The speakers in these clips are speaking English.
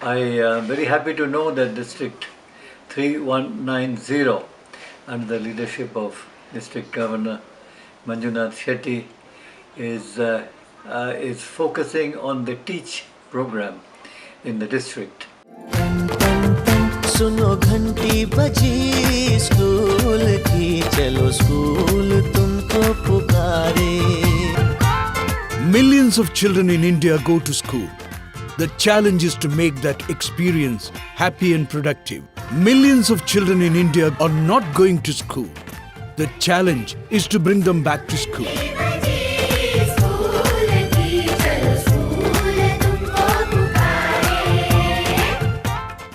I am very happy to know that District 3190, under the leadership of District Governor Manjunath Shetty, is focusing on the Teach program in the district. सुनो घंटी बजी school की, चलो school तुमको पुकारे. Millions of children in India go to school. The challenge is to make that experience happy and productive. Millions of children in India are not going to school. The challenge is to bring them back to school.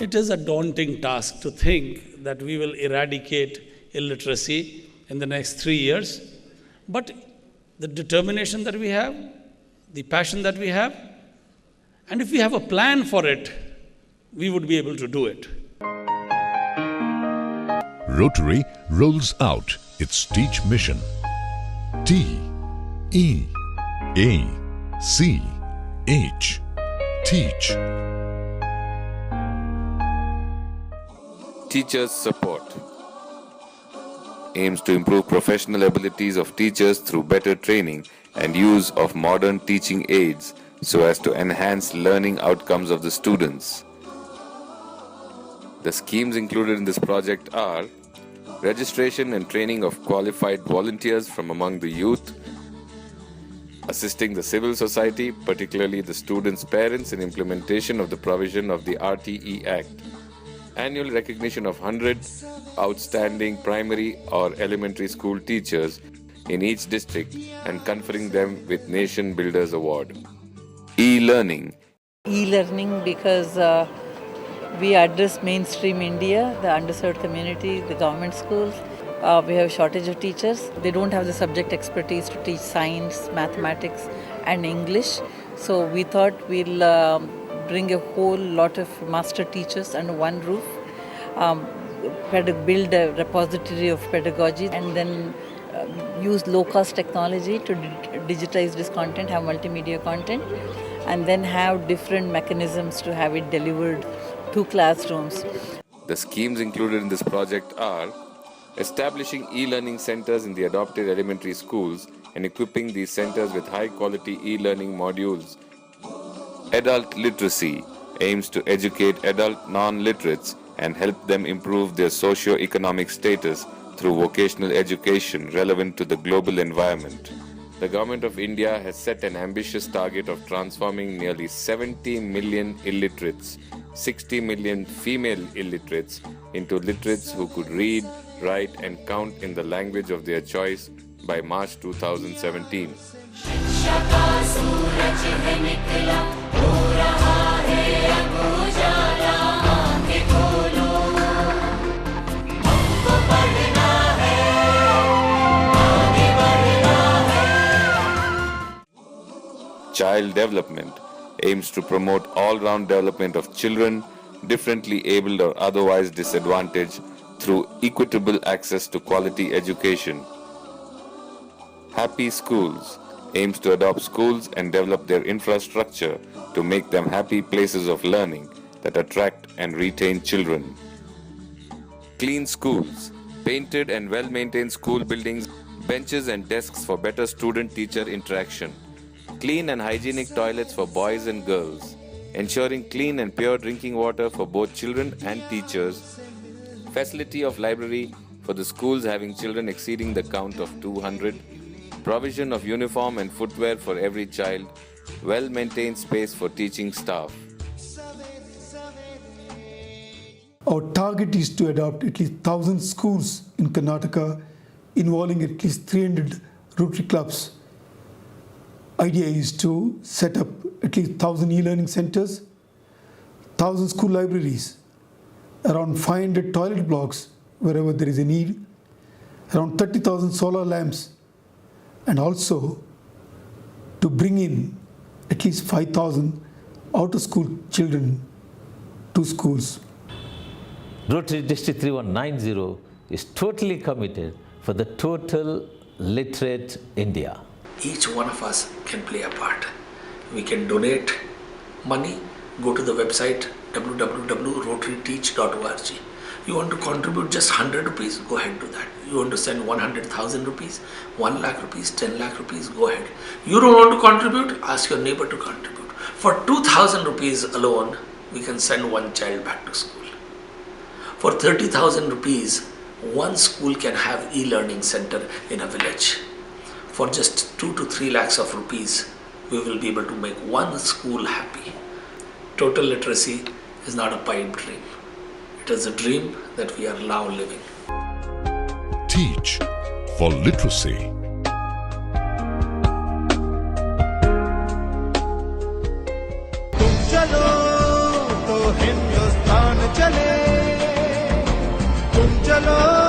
It is a daunting task to think that we will eradicate illiteracy in the next 3 years. But the determination that we have, the passion that we have, and if we have a plan for it, we would be able to do it. Rotary rolls out its Teach mission. T E A C H. Teach. Teachers Support aims to improve professional abilities of teachers through better training and use of modern teaching aids so as to enhance learning outcomes of the students. The schemes included in this project are registration and training of qualified volunteers from among the youth, assisting the civil society, particularly the students' parents, in implementation of the provision of the RTE Act, annual recognition of 100 outstanding primary or elementary school teachers in each district and conferring them with Nation Builders Award. E-learning. E-learning because we address mainstream India, the underserved community, the government schools. We have a shortage of teachers. They don't have the subject expertise to teach science, mathematics and English. So we thought we'll bring a whole lot of master teachers under one roof, build a repository of pedagogy, and then use low-cost technology to digitize this content, have multimedia content, and then have different mechanisms to have it delivered to classrooms. The schemes included in this project are establishing e-learning centers in the adopted elementary schools and equipping these centers with high-quality e-learning modules. Adult literacy aims to educate adult non-literates and help them improve their socio-economic status through vocational education relevant to the global environment. The Government of India has set an ambitious target of transforming nearly 70 million illiterates, 60 million female illiterates, into literates who could read, write and count in the language of their choice by March 2017. Child development aims to promote all-round development of children, differently abled or otherwise disadvantaged, through equitable access to quality education. Happy Schools aims to adopt schools and develop their infrastructure to make them happy places of learning that attract and retain children. Clean schools, painted and well-maintained school buildings, benches and desks for better student-teacher interaction. Clean and hygienic toilets for boys and girls, ensuring clean and pure drinking water for both children and teachers. Facility of library for the schools having children exceeding the count of 200. Provision of uniform and footwear for every child. Well-maintained space for teaching staff. Our target is to adopt at least 1,000 schools in Karnataka involving at least 300 Rotary clubs. Idea is to set up at least 1,000 e-learning centers, 1,000 school libraries, around 500 toilet blocks wherever there is a need, around 30,000 solar lamps, and also to bring in at least 5,000 out-of-school children to schools. Rotary District 3190 is totally committed for the total literate India. Each one of us can play a part. We can donate money, go to the website www.rotaryteach.org. You want to contribute just 100 rupees, go ahead, do that. You want to send 100,000 rupees, 1 lakh rupees, 10 lakh rupees, go ahead. You don't want to contribute, ask your neighbor to contribute. For 2,000 rupees alone, we can send one child back to school. For 30,000 rupees, one school can have e-learning center in a village. For just 2 to 3 lakhs of rupees, we will be able to make one school happy. Total literacy is not a pipe dream. It is a dream that we are now living. Teach for literacy. तुम चलो तो हिंदुस्तान चले, तुम चलो